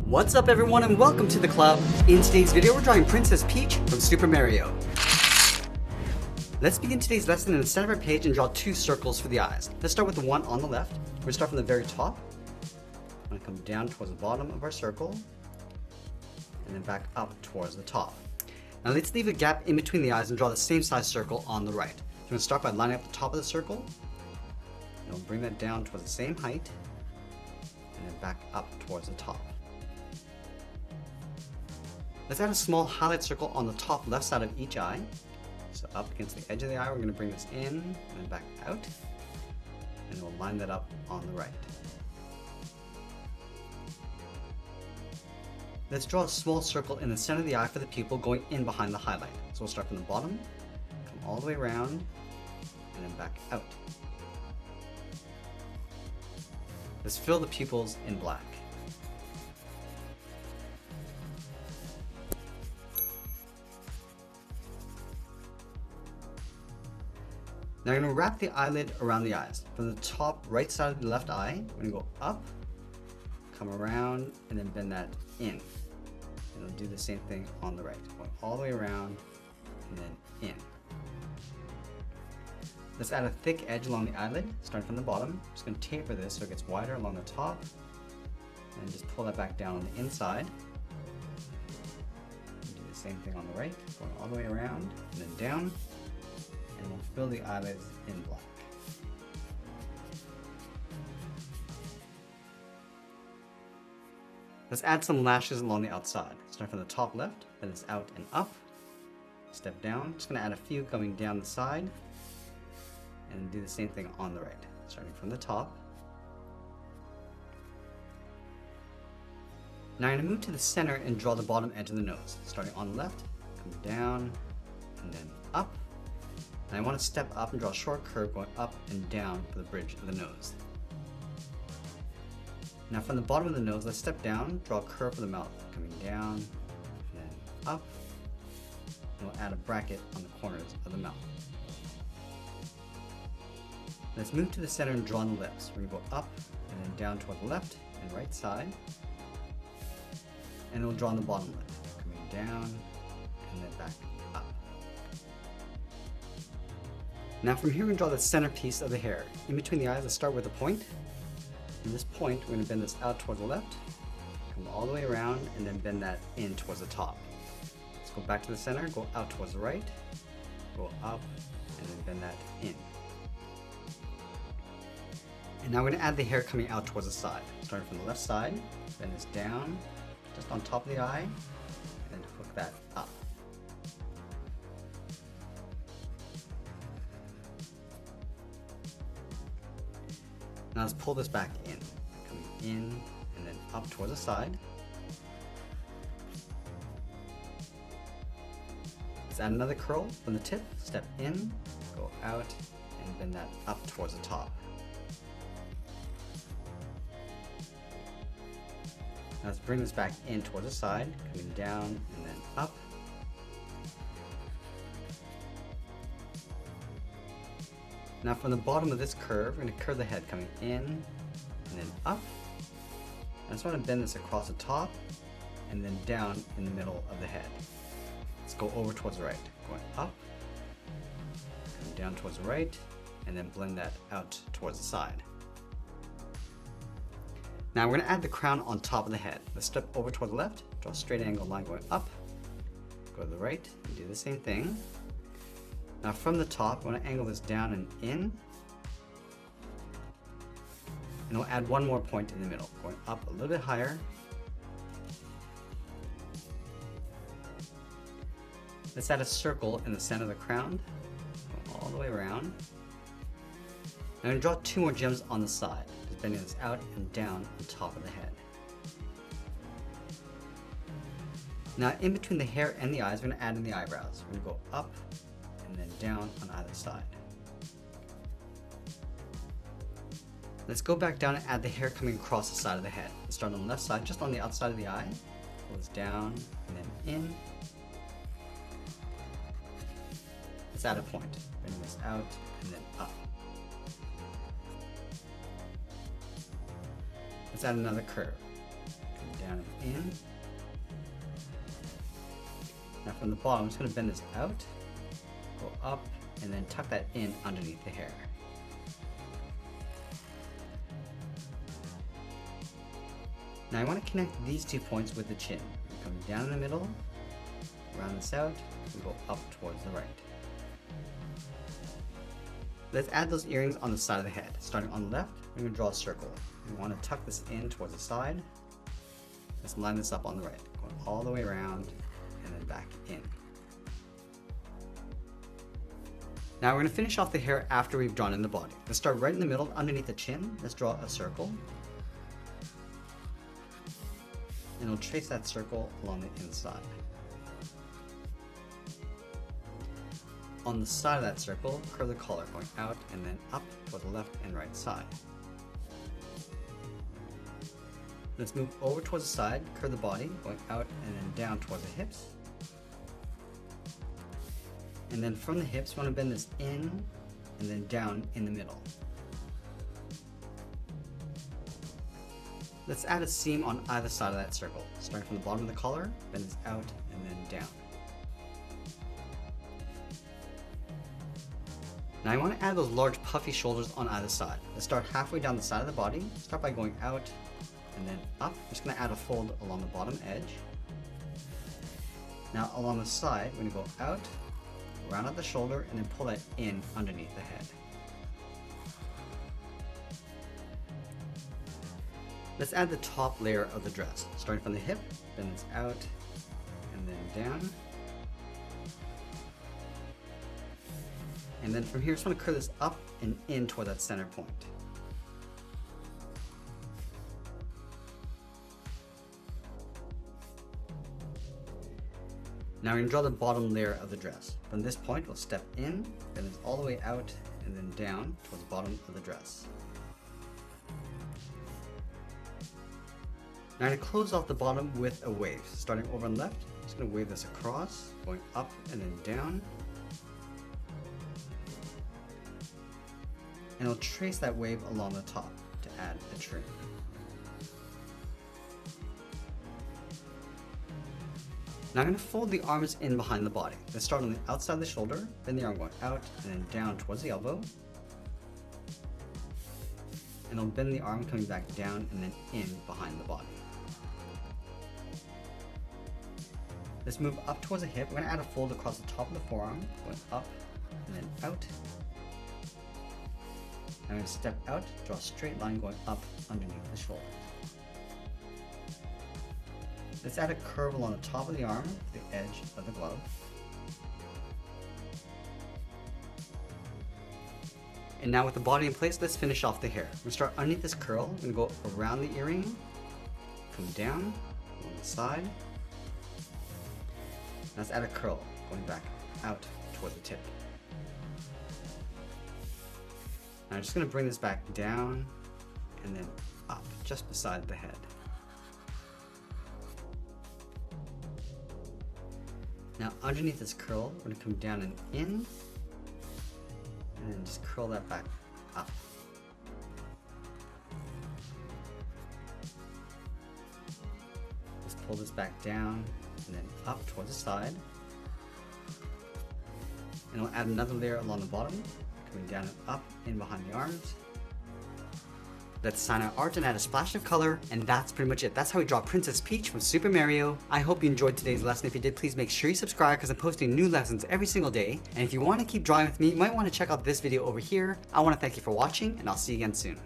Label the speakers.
Speaker 1: What's up everyone and welcome to the club. In today's video we're drawing Princess Peach from Super Mario. Let's begin today's lesson in the center of our page and draw two circles for the eyes. Let's start with the one on the left. We're going to start from the very top. I'm going to come down towards the bottom of our circle and then back up towards the top. Now let's leave a gap in between the eyes and draw the same size circle on the right. So we're going to start by lining up the top of the circle and we'll bring that down towards the same height and then back up towards the top. Let's add a small highlight circle on the top left side of each eye. So up against the edge of the eye, we're going to bring this in and then back out. And we'll line that up on the right. Let's draw a small circle in the center of the eye for the pupil going in behind the highlight. So we'll start from the bottom, come all the way around, and then back out. Let's fill the pupils in black. Now I'm going to wrap the eyelid around the eyes. From the top right side of the left eye, we're going to go up, come around, and then bend that in. And we'll do the same thing on the right. Going all the way around, and then in. Let's add a thick edge along the eyelid, starting from the bottom. Just going to taper this so it gets wider along the top, and just pull that back down on the inside. And do the same thing on the right, going all the way around, and then down. And we'll fill the eyelids in black. Let's add some lashes along the outside. Start from the top left, then it's out and up. Step down, just going to add a few coming down the side. And do the same thing on the right, starting from the top. Now I'm going to move to the center and draw the bottom edge of the nose. Starting on the left, come down, and then up. And I want to step up and draw a short curve going up and down for the bridge of the nose. Now from the bottom of the nose, let's step down, draw a curve for the mouth, coming down, and then up, and we'll add a bracket on the corners of the mouth. Let's move to the center and draw on the lips. We're going to go up and then down toward the left and right side, and then we'll draw on the bottom lip, coming down, and then back up. Now from here we can draw the centerpiece of the hair. In between the eyes, let's start with a point. From this point, we're going to bend this out towards the left, come all the way around, and then bend that in towards the top. Let's go back to the center, go out towards the right, go up, and then bend that in. And now we're going to add the hair coming out towards the side. Starting from the left side, bend this down, just on top of the eye, and then hook that up. Now let's pull this back in, coming in and then up towards the side. Let's add another curl from the tip, step in, go out, and bend that up towards the top. Now let's bring this back in towards the side, coming down and then up. Now from the bottom of this curve, we're going to curve the head coming in and then up. I just want to bend this across the top and then down in the middle of the head. Let's go over towards the right, going up, and down towards the right, and then blend that out towards the side. Now we're going to add the crown on top of the head. Let's step over toward the left, draw a straight angle line going up, go to the right, and do the same thing. Now from the top, I want to angle this down and in. And we'll add one more point in the middle, going up a little bit higher. Let's add a circle in the center of the crown, go all the way around. I'm going to draw two more gems on the side, just bending this out and down on top of the head. Now in between the hair and the eyes, we're going to add in the eyebrows. We're going to go up and then down on either side. Let's go back down and add the hair coming across the side of the head. Let's start on the left side, just on the outside of the eye. Pull this down and then in. Let's add a point. Bring this out and then up. Let's add another curve. Come down and in. from the bottom, I'm just going to bend this out, go up, and then tuck that in underneath the hair. Now I want to connect these 2 points with the chin. Come down in the middle, round this out, and go up towards the right. Let's add those earrings on the side of the head. Starting on the left, we're going to draw a circle. We want to tuck this in towards the side. Let's line this up on the right, going all the way around and then back in. Now we're going to finish off the hair after we've drawn in the body. Let's start right in the middle underneath the chin. Let's draw a circle. And we'll trace that circle along the inside. On the side of that circle, curve the collar going out and then up toward the left and right side. Let's move over towards the side, curve the body, going out and then down towards the hips. And then from the hips, we want to bend this in and then down in the middle. Let's add a seam on either side of that circle. Starting from the bottom of the collar, bend this out and then down. Now I want to add those large puffy shoulders on either side. Let's start halfway down the side of the body. Start by going out and then up. I'm just going to add a fold along the bottom edge. Now along the side, we're going to go out, round out the shoulder, and then pull that in underneath the head. Let's add the top layer of the dress. Starting from the hip, bend this out and then down. And then from here, just want to curve this up and in toward that center point. Now we're going to draw the bottom layer of the dress. From this point, we'll step in, bend this all the way out, and then down towards the bottom of the dress. Now I'm going to close off the bottom with a wave. Starting over on the left, I'm just going to wave this across, going up and then down. And I'll trace that wave along the top to add a trim. Now I'm going to fold the arms in behind the body. Let's start on the outside of the shoulder, bend the arm going out and then down towards the elbow. And I'll bend the arm coming back down and then in behind the body. Let's move up towards the hip. We're going to add a fold across the top of the forearm, going up and then out. I'm going to step out, draw a straight line going up underneath the shoulder. Let's add a curve along the top of the arm, the edge of the glove. And now with the body in place, let's finish off the hair. We're going to start underneath this curl. We're going to go around the earring, come down, on the side. Let's add a curl going back out toward the tip. Now I'm just going to bring this back down and then up just beside the head. Now underneath this curl, we're going to come down and in, and then just curl that back up. Just pull this back down and then up towards the side. And we'll add another layer along the bottom, coming down and up in behind the arms. Let's sign our art and add a splash of color, and that's pretty much it. That's how we draw Princess Peach from Super Mario. I hope you enjoyed today's lesson. If you did, please make sure you subscribe because I'm posting new lessons every single day. And if you want to keep drawing with me, you might want to check out this video over here. I want to thank you for watching, and I'll see you again soon.